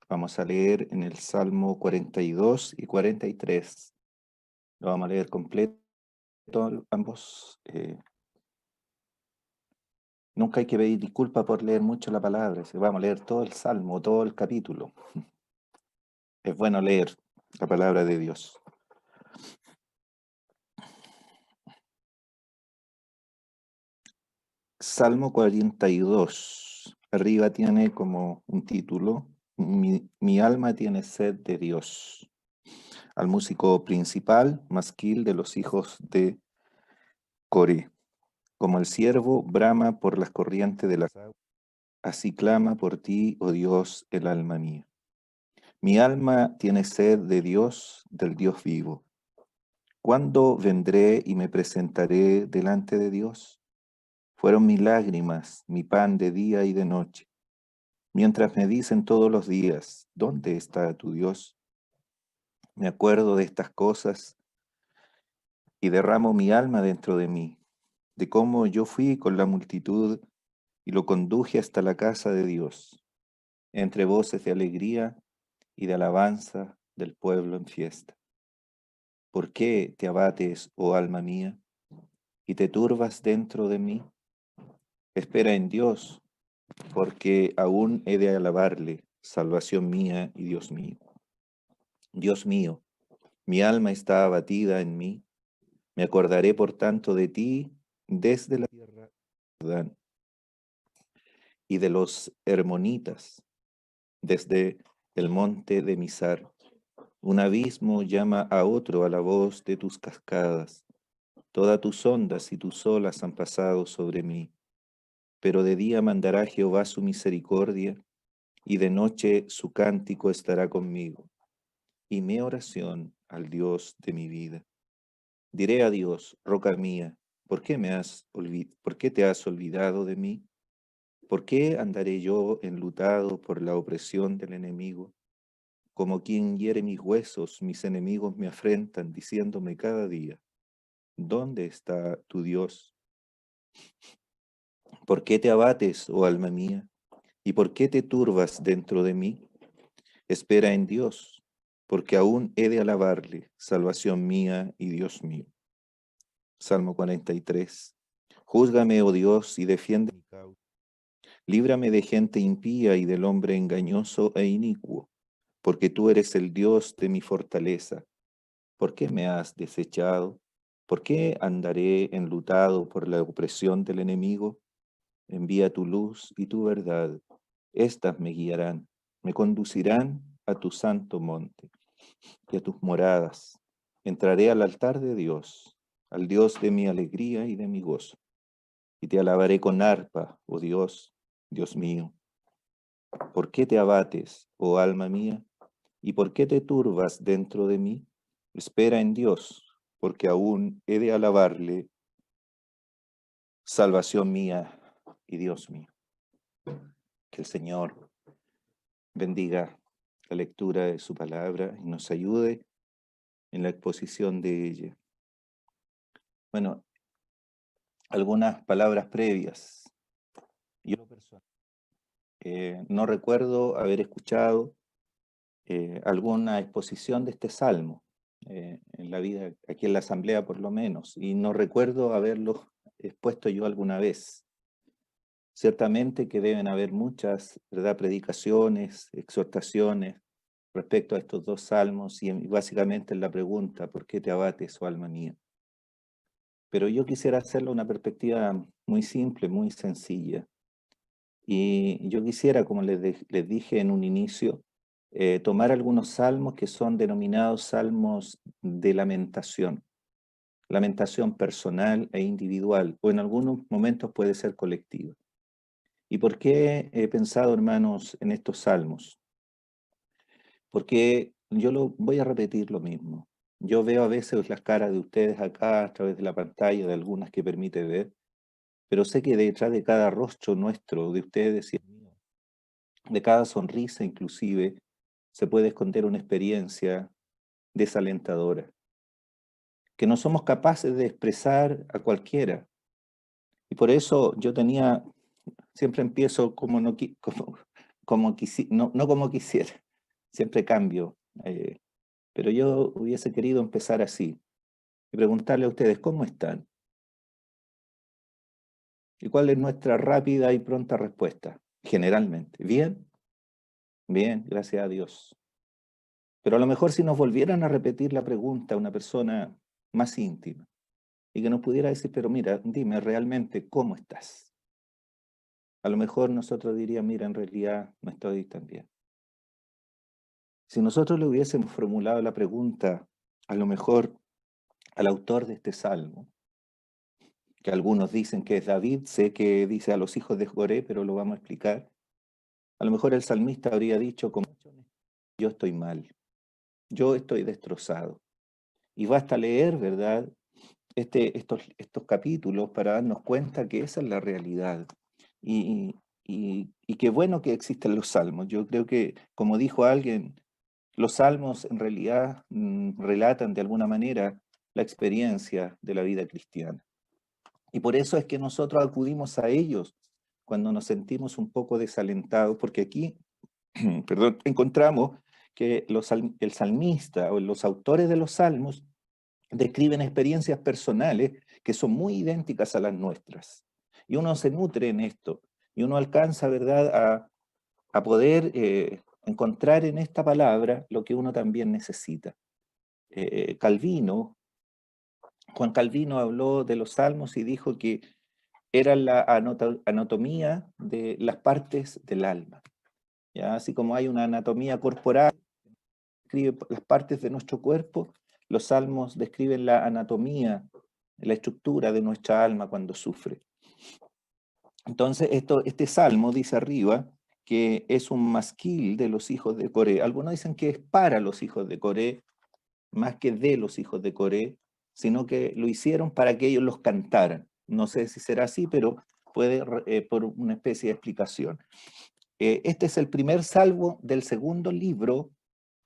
Vamos a leer en el Salmo 42 y 43. Lo vamos a leer completo ambos. Nunca hay que pedir disculpas por leer mucho la palabra. Vamos a leer todo el Salmo, todo el capítulo. Es bueno leer la palabra de Dios. Salmo 42. Arriba tiene como un título: mi alma tiene sed de Dios. Al músico principal, masquil de los hijos de Coré. Como el ciervo brama por las corrientes de las aguas, así clama por ti, oh Dios, el alma mía. Mi alma tiene sed de Dios, del Dios vivo. ¿Cuándo vendré y me presentaré delante de Dios? Fueron mis lágrimas, mi pan de día y de noche. Mientras me dicen todos los días, ¿dónde está tu Dios? Me acuerdo de estas cosas y derramo mi alma dentro de mí, de cómo yo fui con la multitud y lo conduje hasta la casa de Dios, entre voces de alegría y de alabanza del pueblo en fiesta. ¿Por qué te abates, oh alma mía, y te turbas dentro de mí? Espera en Dios, porque aún he de alabarle, salvación mía y Dios mío. Dios mío, mi alma está abatida en mí. Me acordaré por tanto de ti desde la tierra de Jordán y de los hermonitas, desde el monte de Mizar. Un abismo llama a otro a la voz de tus cascadas. Todas tus ondas y tus olas han pasado sobre mí. Pero de día mandará Jehová su misericordia, y de noche su cántico estará conmigo, y mi oración al Dios de mi vida. Diré a Dios, roca mía, ¿por qué te has olvidado de mí? ¿Por qué andaré yo enlutado por la opresión del enemigo? Como quien hiere mis huesos, mis enemigos me afrentan, diciéndome cada día, ¿dónde está tu Dios? ¿Por qué te abates, oh alma mía? ¿Y por qué te turbas dentro de mí? Espera en Dios, porque aún he de alabarle, salvación mía y Dios mío. Salmo 43. Júzgame, oh Dios, y defiende mi causa. Líbrame de gente impía y del hombre engañoso e inicuo, porque tú eres el Dios de mi fortaleza. ¿Por qué me has desechado? ¿Por qué andaré enlutado por la opresión del enemigo? Envía tu luz y tu verdad. Estas me guiarán, me conducirán a tu santo monte y a tus moradas. Entraré al altar de Dios, al Dios de mi alegría y de mi gozo, y te alabaré con arpa, oh Dios, Dios mío. ¿Por qué te abates, oh alma mía? ¿Y por qué te turbas dentro de mí? Espera en Dios, porque aún he de alabarle, salvación mía y Dios mío. Que el Señor bendiga la lectura de su palabra y nos ayude en la exposición de ella. Bueno, algunas palabras previas. Yo no recuerdo haber escuchado alguna exposición de este salmo en la vida, aquí en la asamblea por lo menos, y no recuerdo haberlo expuesto yo alguna vez. Ciertamente que deben haber muchas, ¿verdad?, predicaciones, exhortaciones respecto a estos dos salmos y básicamente en la pregunta, ¿por qué te abates, oh alma mía? Pero yo quisiera hacerlo una perspectiva muy simple, muy sencilla. Y yo quisiera, como les dije en un inicio, tomar algunos salmos que son denominados salmos de lamentación personal e individual, o en algunos momentos puede ser colectiva. ¿Y por qué he pensado, hermanos, en estos salmos? Porque yo voy a repetir lo mismo. Yo veo a veces las caras de ustedes acá a través de la pantalla, de algunas que permite ver, pero sé que detrás de cada rostro nuestro, de ustedes y el mío, de cada sonrisa inclusive, se puede esconder una experiencia desalentadora, que no somos capaces de expresar a cualquiera. Y por eso yo siempre empiezo como no, no como quisiera, siempre cambio, pero yo hubiese querido empezar así y preguntarle a ustedes, ¿cómo están? ¿Y cuál es nuestra rápida y pronta respuesta? Generalmente, ¿bien? Bien, gracias a Dios. Pero a lo mejor si nos volvieran a repetir la pregunta a una persona más íntima y que nos pudiera decir, pero mira, dime realmente cómo estás. A lo mejor nosotros diríamos, mira, en realidad no estoy tan bien. Si nosotros le hubiésemos formulado la pregunta, a lo mejor al autor de este salmo, que algunos dicen que es David, sé que dice a los hijos de Coré, pero lo vamos a explicar. A lo mejor el salmista habría dicho, como yo estoy mal, yo estoy destrozado. Y basta leer, ¿verdad? Estos capítulos para darnos cuenta que esa es la realidad. Y qué bueno que existen los salmos. Yo creo que, como dijo alguien, los salmos en realidad relatan de alguna manera la experiencia de la vida cristiana. Y por eso es que nosotros acudimos a ellos cuando nos sentimos un poco desalentados, porque aquí, perdón, encontramos que el salmista o los autores de los salmos describen experiencias personales que son muy idénticas a las nuestras. Y uno se nutre en esto, y uno alcanza, ¿verdad?, a poder encontrar en esta palabra lo que uno también necesita. Juan Calvino habló de los salmos y dijo que era la anatomía de las partes del alma. ¿Ya? Así como hay una anatomía corporal, describe las partes de nuestro cuerpo, los salmos describen la anatomía, la estructura de nuestra alma cuando sufre. Entonces, este salmo dice arriba que es un masquil de los hijos de Coré. Algunos dicen que es para los hijos de Coré, más que de los hijos de Coré, sino que lo hicieron para que ellos los cantaran. No sé si será así, pero puede por una especie de explicación. Este es el primer salmo del segundo libro,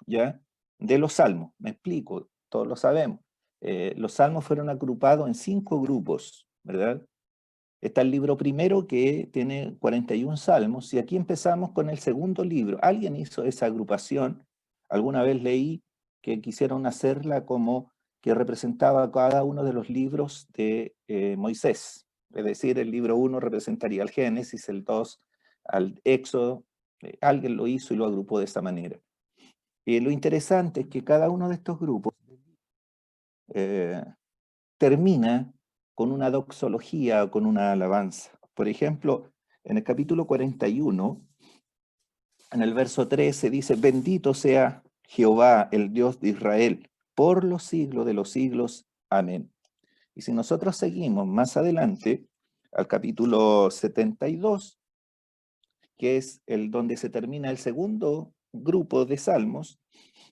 ¿ya?, de los salmos. Me explico, todos lo sabemos. Los salmos fueron agrupados en 5 grupos, ¿verdad? Está el libro primero que tiene 41 salmos y aquí empezamos con el segundo libro. Alguien hizo esa agrupación, alguna vez leí que quisieron hacerla como que representaba cada uno de los libros de Moisés. Es decir, el libro 1 representaría al Génesis, el 2 al Éxodo. Alguien lo hizo y lo agrupó de esa manera. Lo interesante es que cada uno de estos grupos eh, termina con una doxología o con una alabanza. Por ejemplo, en el capítulo 41, en el verso 13 dice, bendito sea Jehová, el Dios de Israel, por los siglos de los siglos. Amén. Y si nosotros seguimos más adelante, al capítulo 72, que es el donde se termina el segundo grupo de salmos,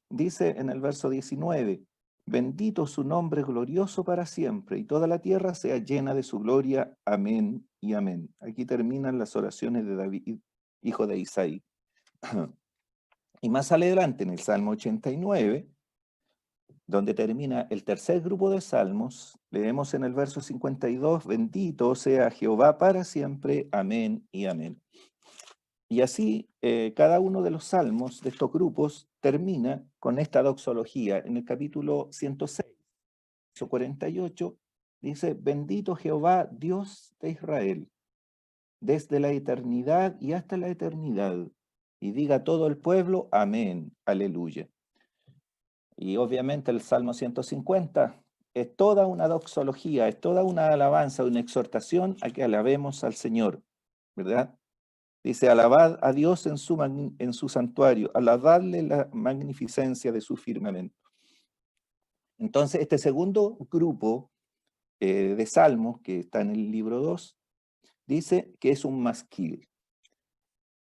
dice en el verso 19, bendito su nombre glorioso para siempre, y toda la tierra sea llena de su gloria. Amén y amén. Aquí terminan las oraciones de David, hijo de Isaí. Y más adelante, en el Salmo 89, donde termina el tercer grupo de salmos, leemos en el verso 52, bendito sea Jehová para siempre. Amén y amén. Y así, cada uno de los salmos de estos grupos termina con esta doxología. En el capítulo 106, verso 48, dice, bendito Jehová, Dios de Israel, desde la eternidad y hasta la eternidad. Y diga todo el pueblo, amén, aleluya. Y obviamente el Salmo 150 es toda una doxología, es toda una alabanza, una exhortación a que alabemos al Señor, ¿verdad? Dice, alabad a Dios en su santuario, alabadle la magnificencia de su firmamento. Entonces, este segundo grupo de salmos, que está en el libro 2, dice que es un masquil.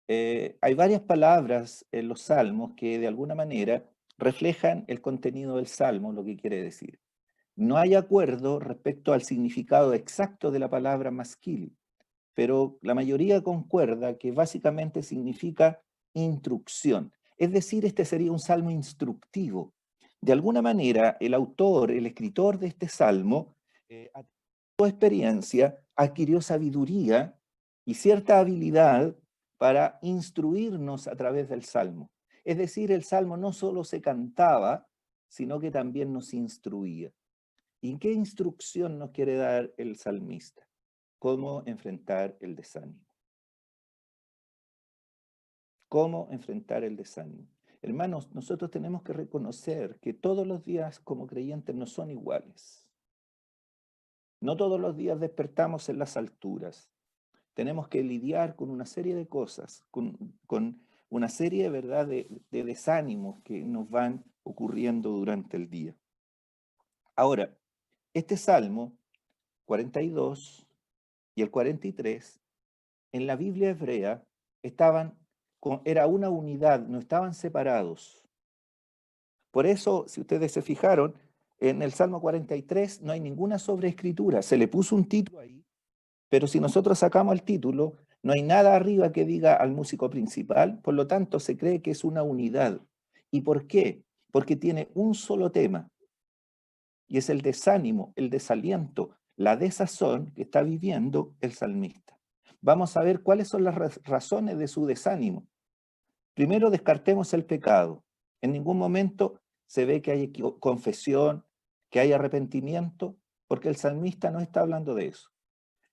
Hay varias palabras en los salmos que de alguna manera reflejan el contenido del salmo, lo que quiere decir. No hay acuerdo respecto al significado exacto de la palabra masquil, pero la mayoría concuerda que básicamente significa instrucción. Es decir, este sería un salmo instructivo. De alguna manera, el autor, el escritor de este salmo, a su experiencia, adquirió sabiduría y cierta habilidad para instruirnos a través del salmo. Es decir, el Salmo no solo se cantaba, sino que también nos instruía. ¿Y qué instrucción nos quiere dar el salmista? ¿Cómo enfrentar el desánimo? ¿Cómo enfrentar el desánimo? Hermanos, nosotros tenemos que reconocer que todos los días como creyentes no son iguales. No todos los días despertamos en las alturas. Tenemos que lidiar con una serie de cosas, con una serie de, ¿verdad? De desánimos que nos van ocurriendo durante el día. Ahora, este Salmo 42 y el 43, en la Biblia hebrea, era una unidad, no estaban separados. Por eso, si ustedes se fijaron, en el Salmo 43 no hay ninguna sobreescritura. Se le puso un título ahí, pero si nosotros sacamos el título, no hay nada arriba que diga al músico principal, por lo tanto se cree que es una unidad. ¿Y por qué? Porque tiene un solo tema, y es el desánimo, el desaliento, la desazón que está viviendo el salmista. Vamos a ver cuáles son las razones de su desánimo. Primero descartemos el pecado. En ningún momento se ve que hay confesión, que hay arrepentimiento, porque el salmista no está hablando de eso.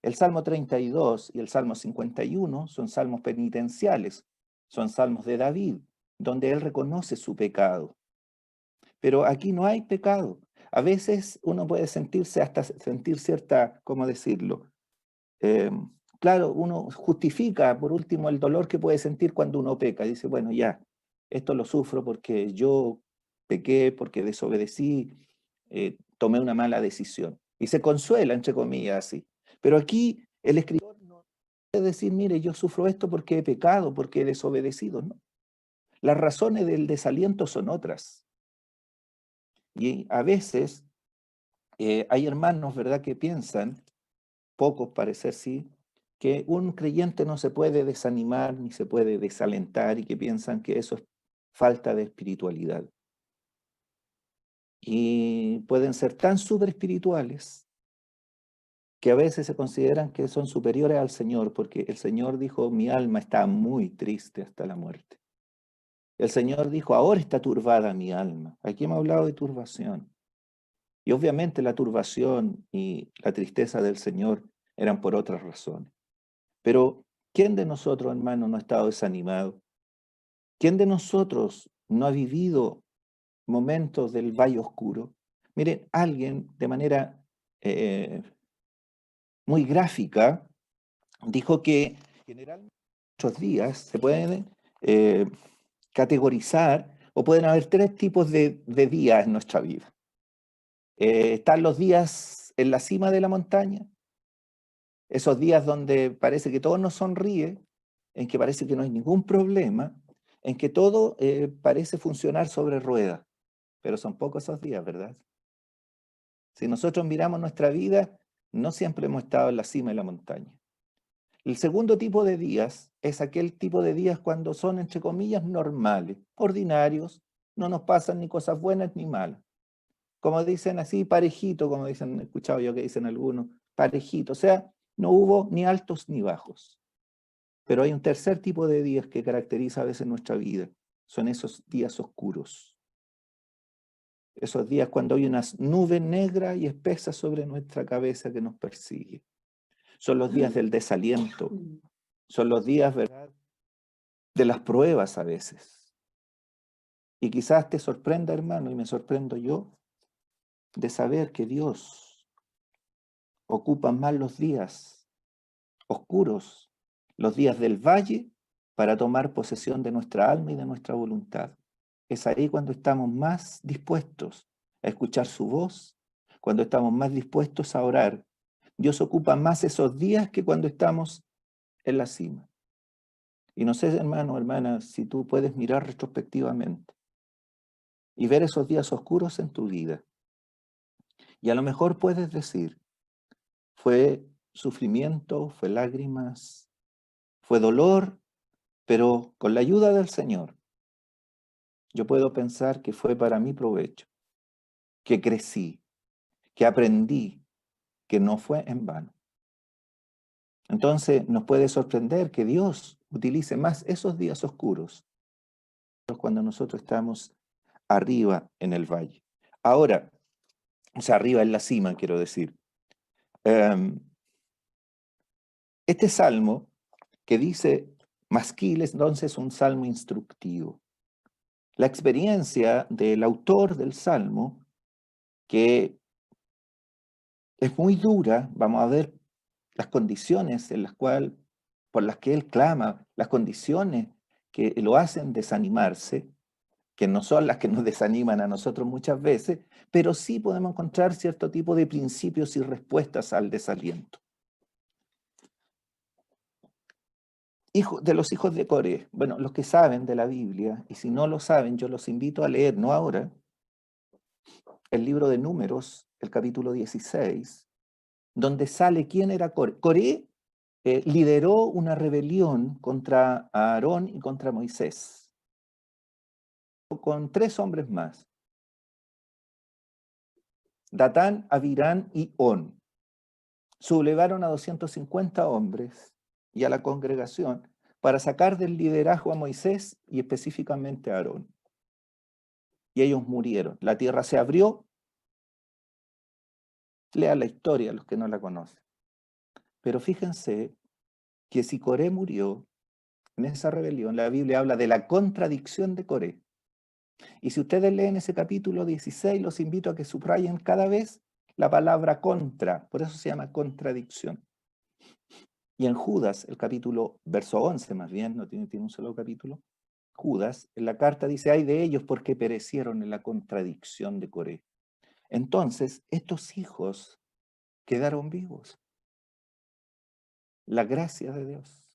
El Salmo 32 y el Salmo 51 son salmos penitenciales, son salmos de David, donde él reconoce su pecado. Pero aquí no hay pecado. A veces uno puede sentirse hasta sentir cierta, ¿cómo decirlo? Eh, claro, uno justifica por último el dolor que puede sentir cuando uno peca. Dice, bueno, ya, esto lo sufro porque yo pequé, porque desobedecí, tomé una mala decisión. Y se consuela, entre comillas, así. Pero aquí el escritor no puede decir, mire, yo sufro esto porque he pecado, porque he desobedecido. No. Las razones del desaliento son otras. Y a veces hay hermanos, ¿verdad?, que piensan, pocos parecer sí, que un creyente no se puede desanimar ni se puede desalentar y que piensan que eso es falta de espiritualidad. Y pueden ser tan súper espirituales que a veces se consideran que son superiores al Señor, porque el Señor dijo, mi alma está muy triste hasta la muerte. El Señor dijo, ahora está turbada mi alma. Aquí hemos hablado de turbación. Y obviamente la turbación y la tristeza del Señor eran por otras razones. Pero, ¿quién de nosotros, hermano, no ha estado desanimado? ¿Quién de nosotros no ha vivido momentos del valle oscuro? Miren, alguien de manera muy gráfica dijo que generalmente muchos días se pueden categorizar o pueden haber tres tipos de días en nuestra vida. Están los días en la cima de la montaña, esos días donde parece que todo nos sonríe, en que parece que no hay ningún problema, en que todo parece funcionar sobre ruedas, pero son pocos esos días, ¿verdad? Si nosotros miramos nuestra vida, no siempre hemos estado en la cima de la montaña. El segundo tipo de días es aquel tipo de días cuando son, entre comillas, normales, ordinarios, no nos pasan ni cosas buenas ni malas. Como dicen así, parejito, como dicen, he escuchado yo que dicen algunos, parejito, o sea, no hubo ni altos ni bajos. Pero hay un tercer tipo de días que caracteriza a veces nuestra vida, son esos días oscuros. Esos días cuando hay una nube negra y espesa sobre nuestra cabeza que nos persigue. Son los días del desaliento, son los días, ¿verdad?, de las pruebas a veces. Y quizás te sorprenda, hermano, y me sorprendo yo, de saber que Dios ocupa más los días oscuros, los días del valle, para tomar posesión de nuestra alma y de nuestra voluntad. Es ahí cuando estamos más dispuestos a escuchar su voz, cuando estamos más dispuestos a orar. Dios ocupa más esos días que cuando estamos en la cima. Y no sé, hermano, hermana, si tú puedes mirar retrospectivamente y ver esos días oscuros en tu vida. Y a lo mejor puedes decir, fue sufrimiento, fue lágrimas, fue dolor, pero con la ayuda del Señor, yo puedo pensar que fue para mi provecho, que crecí, que aprendí, que no fue en vano. Entonces nos puede sorprender que Dios utilice más esos días oscuros cuando nosotros estamos arriba en el valle. Ahora, o sea, arriba en la cima, quiero decir. Este salmo que dice Masquil es entonces un salmo instructivo. La experiencia del autor del salmo, que es muy dura, vamos a ver las condiciones en las cuales, por las que él clama, las condiciones que lo hacen desanimarse, que no son las que nos desaniman a nosotros muchas veces, pero sí podemos encontrar cierto tipo de principios y respuestas al desaliento. De los hijos de Coré, bueno, los que saben de la Biblia, y si no lo saben, yo los invito a leer, no ahora, el libro de Números, el capítulo 16, donde sale quién era Coré. Coré lideró una rebelión contra Aarón y contra Moisés, con 3 hombres más, Datán, Abirán y On. Sublevaron a 250 hombres y a la congregación para sacar del liderazgo a Moisés y específicamente a Aarón. Y ellos murieron. La tierra se abrió. Lean la historia los que no la conocen. Pero fíjense que si Coré murió en esa rebelión, la Biblia habla de la contradicción de Coré. Y si ustedes leen ese capítulo 16, los invito a que subrayen cada vez la palabra contra. Por eso se llama contradicción. Y en Judas, el capítulo, verso 11 más bien, no tiene un solo capítulo, Judas, en la carta dice, ay de ellos porque perecieron en la contradicción de Coré. Entonces, estos hijos quedaron vivos. La gracia de Dios.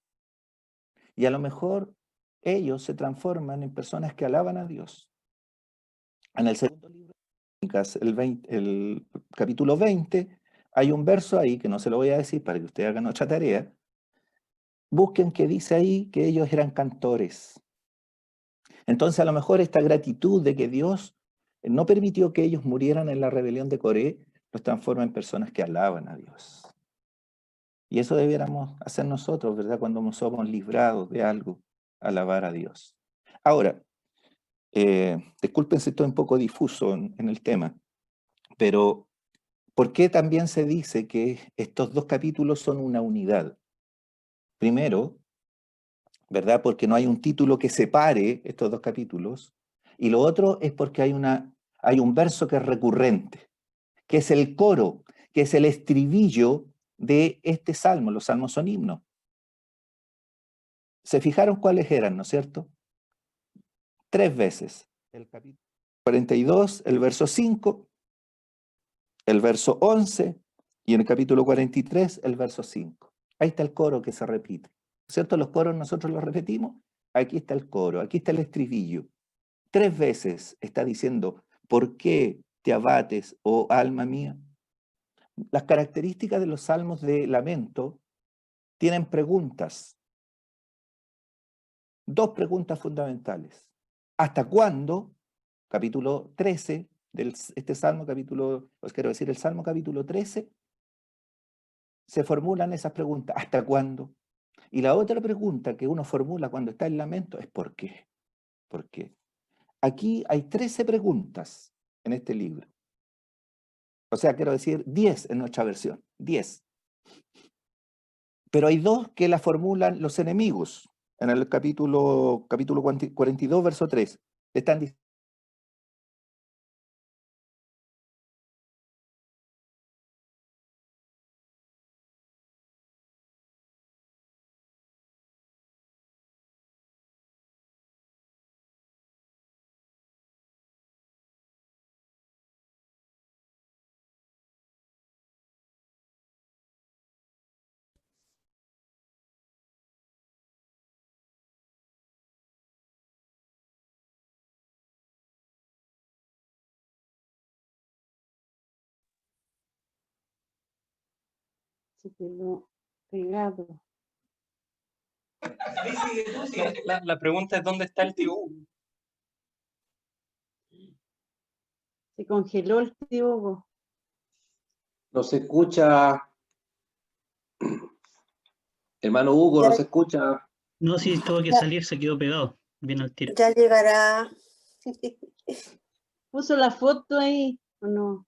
Y a lo mejor ellos se transforman en personas que alaban a Dios. En el segundo libro de Crónicas, el capítulo 20, hay un verso ahí, que no se lo voy a decir para que ustedes hagan otra tarea. Busquen que dice ahí que ellos eran cantores. Entonces a lo mejor esta gratitud de que Dios no permitió que ellos murieran en la rebelión de Coré, los transforma en personas que alaban a Dios. Y eso debiéramos hacer nosotros, ¿verdad? Cuando somos librados de algo, alabar a Dios. Ahora, disculpen si estoy un poco difuso en el tema, pero ¿por qué también se dice que estos 2 capítulos son una unidad? Primero, ¿verdad? Porque no hay un título que separe estos 2 capítulos. Y lo otro es porque hay un verso que es recurrente, que es el coro, que es el estribillo de este salmo. Los salmos son himnos. ¿Se fijaron cuáles eran, no es cierto? 3 veces. El capítulo 42, el verso 5, el verso 11 y en el capítulo 43, el verso 5. Ahí está el coro que se repite. ¿Cierto? Los coros nosotros los repetimos. Aquí está el coro, aquí está el estribillo. 3 veces está diciendo, ¿por qué te abates, oh alma mía? Las características de los salmos de lamento tienen preguntas. 2 preguntas fundamentales. ¿Hasta cuándo? Capítulo 13, este salmo, el salmo capítulo 13, se formulan esas preguntas. ¿Hasta cuándo? Y la otra pregunta que uno formula cuando está en lamento es ¿por qué? ¿Por qué? Aquí hay 13 preguntas en este libro. O sea, quiero decir 10 en nuestra versión, 10. Pero hay 2 que la formulan los enemigos. En el capítulo 42, verso 3. Están diciendo, Se quedó pegado. La pregunta es ¿dónde está el tío Hugo? Se congeló el tío Hugo. No se escucha. Hermano Hugo, no se escucha. No, sí, tuvo que salir, se quedó pegado. Viene al tiro. Ya llegará. ¿Puso la foto ahí o no?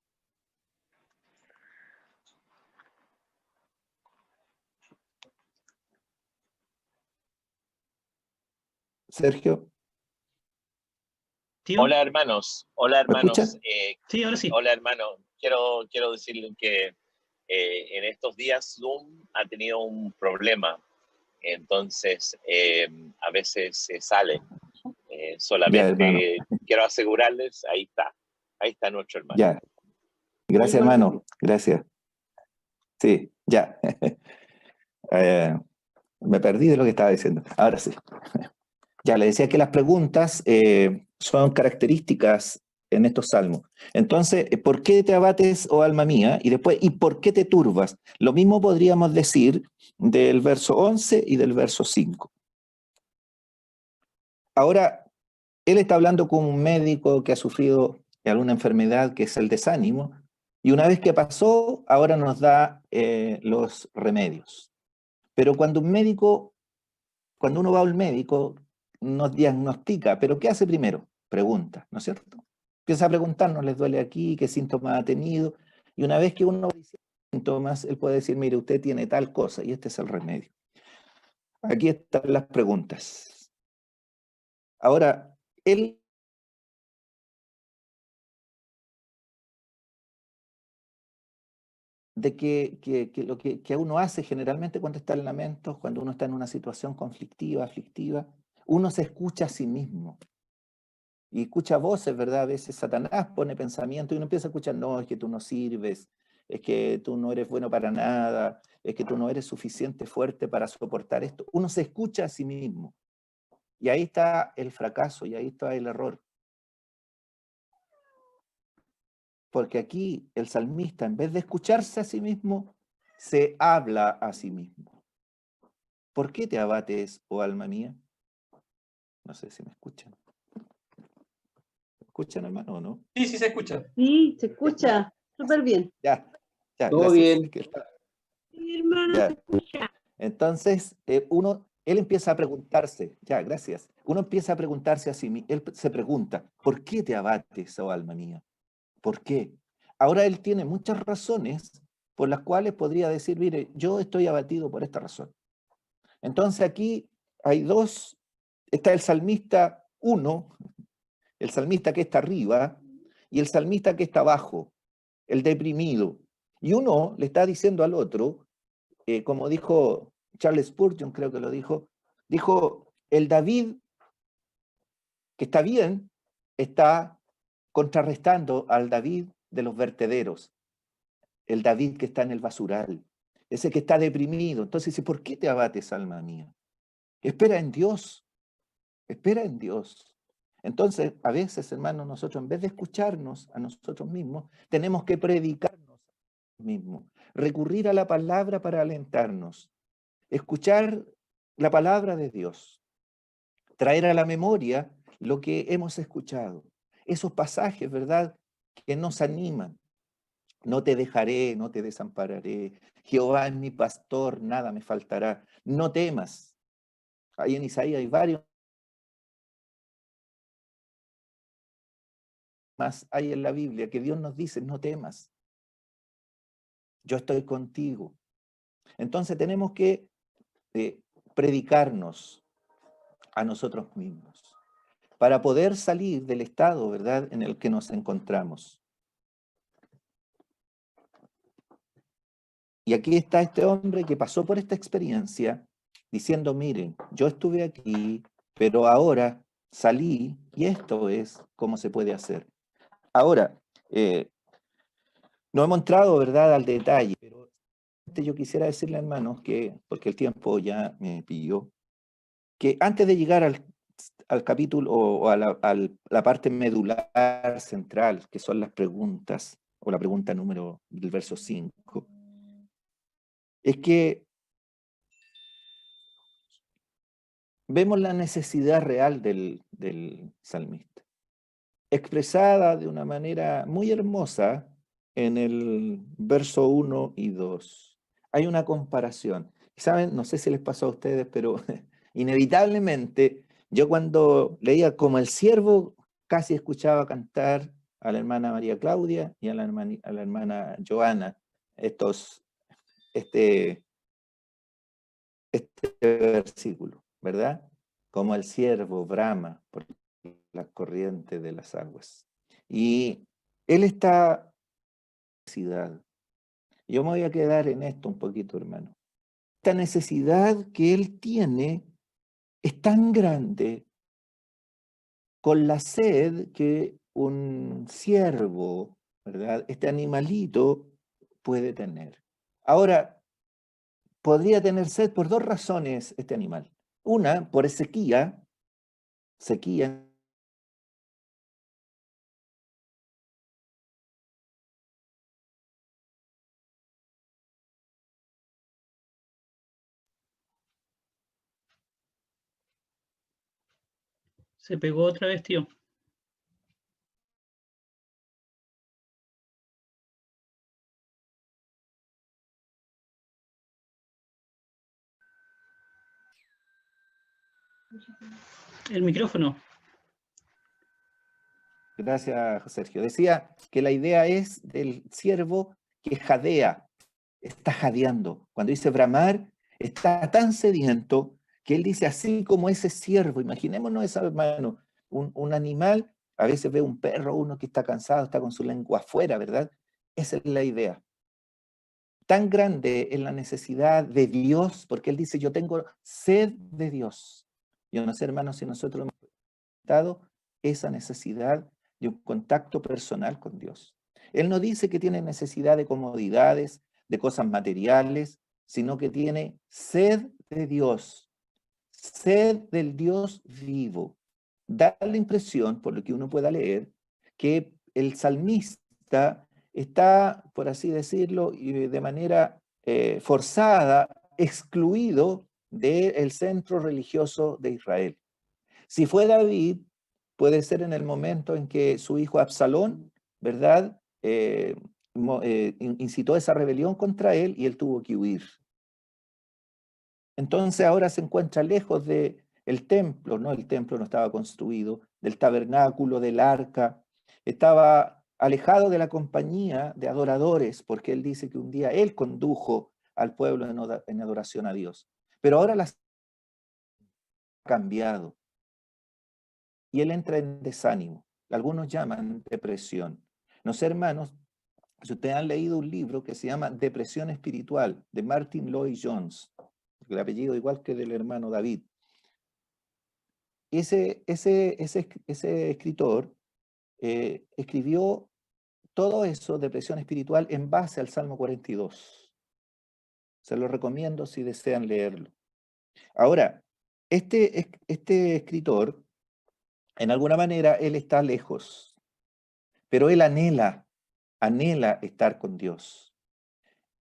Sergio, ¿Tío? Hola hermanos, hola ¿me escucha? hermanos. Sí, ahora sí. Hola hermano, quiero decirles que en estos días Zoom ha tenido un problema, entonces a veces se sale. Ya, Solamente hermano, quiero asegurarles, ahí está nuestro hermano. ya. Gracias, hermano, gracias. Sí, ya. Me perdí de lo que estaba diciendo. Ahora sí. Ya, le decía que las preguntas son características en estos salmos. Entonces, ¿por qué te abates, oh alma mía? Y después, ¿y por qué te turbas? Lo mismo podríamos decir del verso 11 y del verso 5. Ahora, él está hablando con un médico que ha sufrido alguna enfermedad que es el desánimo, y una vez que pasó, ahora nos da los remedios. Pero cuando uno va al médico, nos diagnostica, pero ¿qué hace primero? Pregunta, ¿no es cierto? Empieza a preguntarnos, ¿les duele aquí? ¿Qué síntomas ha tenido? Y una vez que uno dice síntomas, él puede decir, mire, usted tiene tal cosa y este es el remedio. Aquí están las preguntas. Ahora, él de que uno hace generalmente cuando está en lamentos, cuando uno está en una situación conflictiva, aflictiva, uno se escucha a sí mismo. Y escucha voces, ¿verdad? A veces Satanás pone pensamiento y uno empieza a escuchar, no, es que tú no sirves, es que tú no eres bueno para nada, es que tú no eres suficiente fuerte para soportar esto. Uno se escucha a sí mismo. Y ahí está el fracaso, y ahí está el error. Porque aquí el salmista, en vez de escucharse a sí mismo, se habla a sí mismo. ¿Por qué te abates, oh alma mía? No sé si me escuchan. ¿Me escuchan, hermano, o no? Sí, sí se escucha. Sí, se escucha súper bien. Ya, Todo gracias. bien. Sí, hermano, Ya. se escucha. Entonces, él empieza a preguntarse, ya, gracias. Uno empieza a preguntarse a sí mismo, él se pregunta, ¿por qué te abates, oh alma mía? ¿Por qué? Ahora él tiene muchas razones por las cuales podría decir, mire, yo estoy abatido por esta razón. Entonces aquí hay dos, está el salmista 1, el salmista que está arriba, y el salmista que está abajo, el deprimido. Y uno le está diciendo al otro, como dijo Charles Spurgeon, creo que lo dijo, el David que está bien, está contrarrestando al David de los vertederos, el David que está en el basural, ese que está deprimido. Entonces dice, ¿por qué te abates, alma mía? Espera en Dios, espera en Dios. Entonces, a veces, hermanos, nosotros en vez de escucharnos a nosotros mismos, tenemos que predicarnos a nosotros mismos, recurrir a la palabra para alentarnos, escuchar la palabra de Dios, traer a la memoria lo que hemos escuchado, esos pasajes, ¿verdad?, que nos animan. No te dejaré, no te desampararé. Jehová es mi pastor, nada me faltará. No temas. Ahí en Isaías hay varios más, hay en la Biblia que Dios nos dice, no temas. Yo estoy contigo. Entonces tenemos que predicarnos a nosotros mismos para poder salir del estado, ¿verdad?, en el que nos encontramos. Y aquí está este hombre que pasó por esta experiencia diciendo, miren, yo estuve aquí, pero ahora salí y esto es cómo se puede hacer. Ahora, no hemos entrado, ¿verdad?, al detalle, pero yo quisiera decirle, hermanos, que, porque el tiempo ya me pidió, que antes de llegar al capítulo o a la parte medular central, que son las preguntas, o la pregunta número del verso 5, es que vemos la necesidad real del salmista, expresada de una manera muy hermosa en el verso 1 y 2. Hay una comparación. ¿Saben? No sé si les pasó a ustedes, pero inevitablemente Yo cuando leía como el siervo, casi escuchaba cantar a la hermana María Claudia y a la hermana Joana este versículo, ¿verdad? Como el siervo brama por la corriente de las aguas. Y él está en necesidad. Yo me voy a quedar en esto un poquito, hermano. Esta necesidad que él tiene es tan grande con la sed que un ciervo, ¿verdad? Este animalito puede tener. Ahora, podría tener sed por dos razones este animal. Una, por sequía. Se pegó otra vez, tío. El micrófono. Gracias, Sergio. Decía que la idea es del siervo que jadea, está jadeando. Cuando dice bramar, está tan sediento que él dice así como ese siervo. Imaginémonos eso, hermano. Un animal, a veces ve un perro, uno que está cansado, está con su lengua afuera, ¿verdad? Esa es la idea. Tan grande es la necesidad de Dios, porque él dice, yo tengo sed de Dios. Yo no sé, hermano, si nosotros hemos experimentado esa necesidad de un contacto personal con Dios. Él no dice que tiene necesidad de comodidades, de cosas materiales, sino que tiene sed de Dios, sed del Dios vivo. Da la impresión, por lo que uno pueda leer, que el salmista está, por así decirlo, de manera forzada, excluido del centro religioso de Israel. Si fue David, puede ser en el momento en que su hijo Absalón, ¿verdad? Incitó esa rebelión contra él y él tuvo que huir. Entonces ahora se encuentra lejos del templo, ¿no? El templo no estaba construido, del tabernáculo, del arca. Estaba alejado de la compañía de adoradores, porque él dice que un día él condujo al pueblo en adoración a Dios. Pero ahora las ha cambiado. Y él entra en desánimo. Algunos llaman depresión. No sé, hermanos, si ustedes han leído un libro que se llama Depresión Espiritual, de Martin Lloyd Jones, el apellido igual que del hermano David. Ese escritor escribió todo eso, depresión espiritual, en base al Salmo 42. Se lo recomiendo si desean leerlo. Ahora, este escritor, en alguna manera, él está lejos, pero él anhela estar con Dios.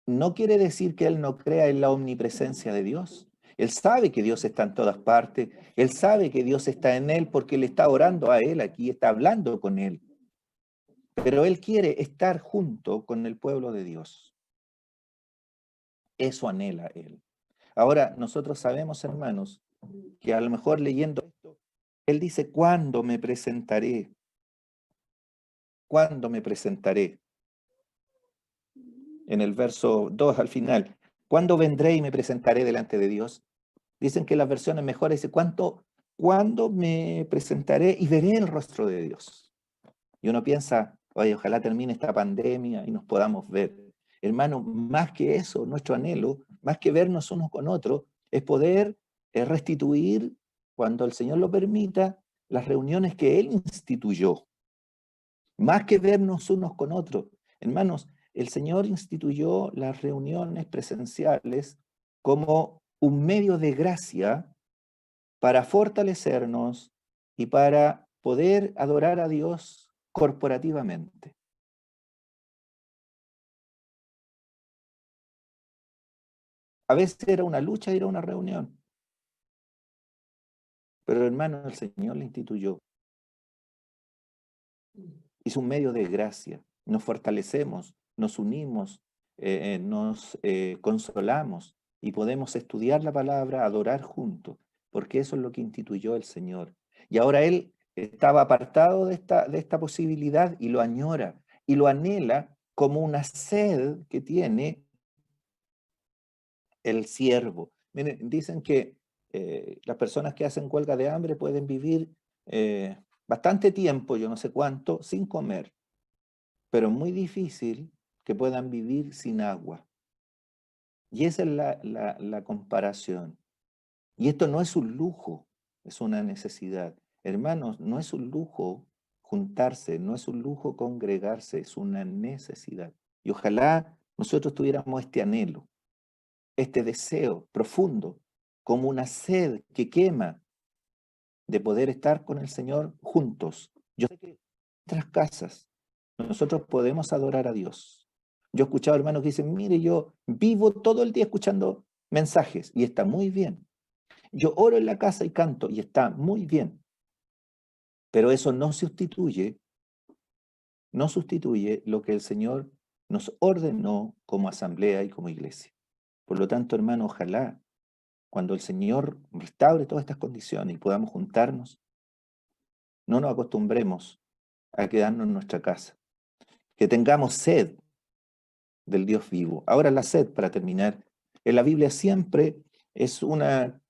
No quiere decir que él no crea en la omnipresencia de Dios. Él sabe que Dios está en todas partes. Él sabe que Dios está en él porque él está orando a él aquí, está hablando con él. Pero él quiere estar junto con el pueblo de Dios. Eso anhela él. Ahora, nosotros sabemos, hermanos, que a lo mejor leyendo esto, él dice, ¿cuándo me presentaré? ¿Cuándo me presentaré? En el verso 2 al final, ¿cuándo vendré y me presentaré delante de Dios? Dicen que las versiones mejores dicen, ¿cuándo me presentaré y veré el rostro de Dios? Y uno piensa, oye, ojalá termine esta pandemia y nos podamos ver. Hermano, más que eso, nuestro anhelo, más que vernos unos con otros, es poder restituir, cuando el Señor lo permita, las reuniones que Él instituyó. Más que vernos unos con otros. Hermanos, el Señor instituyó las reuniones presenciales como un medio de gracia para fortalecernos y para poder adorar a Dios corporativamente. A veces era una lucha ir a una reunión, pero hermano, el Señor la instituyó. Es un medio de gracia. Nos fortalecemos, nos unimos, nos consolamos y podemos estudiar la palabra, adorar juntos. porque eso es lo que instituyó el Señor. Y ahora él estaba apartado de esta posibilidad y lo añora y lo anhela como una sed que tiene el siervo. Miren, dicen que las personas que hacen huelga de hambre pueden vivir bastante tiempo, yo no sé cuánto, sin comer, pero es muy difícil que puedan vivir sin agua. Y esa es la comparación. Y esto no es un lujo, es una necesidad. Hermanos, no es un lujo juntarse, no es un lujo congregarse, es una necesidad. Y ojalá nosotros tuviéramos este anhelo, este deseo profundo, como una sed que quema de poder estar con el Señor juntos. Yo sé que en nuestras casas nosotros podemos adorar a Dios. Yo he escuchado hermanos que dicen, mire, yo vivo todo el día escuchando mensajes y está muy bien. Yo oro en la casa y canto y está muy bien. Pero eso no sustituye lo que el Señor nos ordenó como asamblea y como iglesia. Por lo tanto, hermano, ojalá cuando el Señor restaure todas estas condiciones y podamos juntarnos, no nos acostumbremos a quedarnos en nuestra casa. Que tengamos sed del Dios vivo. Ahora la sed, para terminar, en la Biblia siempre es una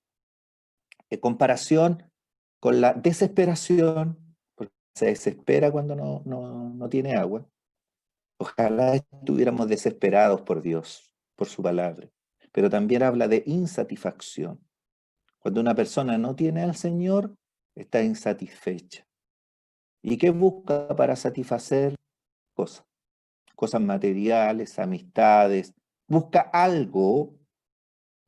comparación con la desesperación, porque se desespera cuando no tiene agua. Ojalá estuviéramos desesperados por Dios, por su palabra. Pero también habla de insatisfacción. Cuando una persona no tiene al Señor, está insatisfecha. ¿Y qué busca para satisfacer cosas? Cosas materiales, amistades. Busca algo,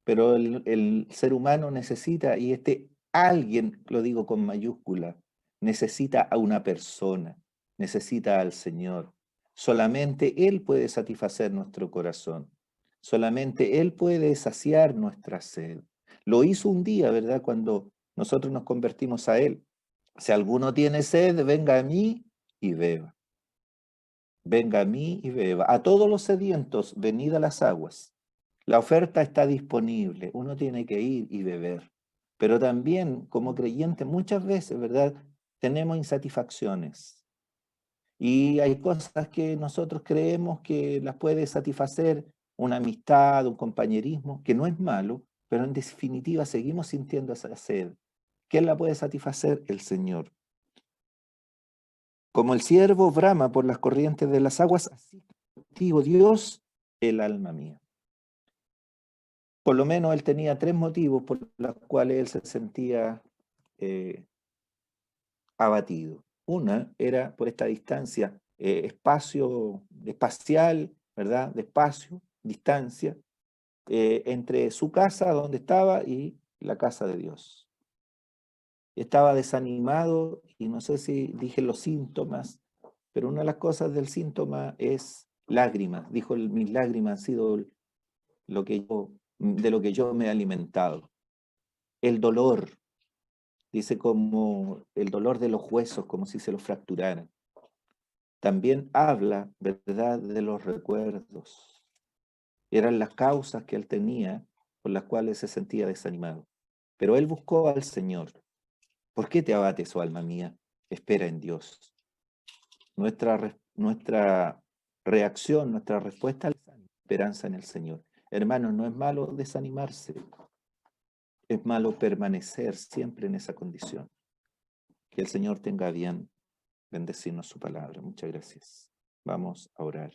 pero el ser humano necesita, y este alguien, lo digo con mayúscula, necesita a una persona, necesita al Señor. Solamente Él puede satisfacer nuestro corazón. Solamente Él puede saciar nuestra sed. Lo hizo un día, ¿verdad? Cuando nosotros nos convertimos a Él. Si alguno tiene sed, venga a mí y beba. Venga a mí y beba. A todos los sedientos, venid a las aguas. La oferta está disponible. Uno tiene que ir y beber. Pero también, como creyente, muchas veces, ¿verdad? Tenemos insatisfacciones. Y hay cosas que nosotros creemos que las puede satisfacer una amistad, un compañerismo, que no es malo, pero en definitiva seguimos sintiendo esa sed. ¿Quién la puede satisfacer? El Señor. Como el siervo brama por las corrientes de las aguas, así contigo, Dios, el alma mía. Por lo menos él tenía 3 motivos por los cuales él se sentía abatido. Una era por esta distancia espacial, ¿verdad? De espacio, distancia, entre su casa donde estaba y la casa de Dios. Estaba desanimado y no sé si dije los síntomas, pero una de las cosas del síntoma es lágrimas. Dijo, mis lágrimas han sido de lo que yo me he alimentado. El dolor, dice como el dolor de los huesos, como si se los fracturaran. También habla, ¿verdad?, de los recuerdos. Eran las causas que él tenía por las cuales se sentía desanimado. Pero él buscó al Señor. ¿Por qué te abates, oh alma mía? Espera en Dios. Nuestra reacción, nuestra respuesta es la esperanza en el Señor. Hermanos, no es malo desanimarse. Es malo permanecer siempre en esa condición. Que el Señor tenga bien bendecirnos su palabra. Muchas gracias. Vamos a orar.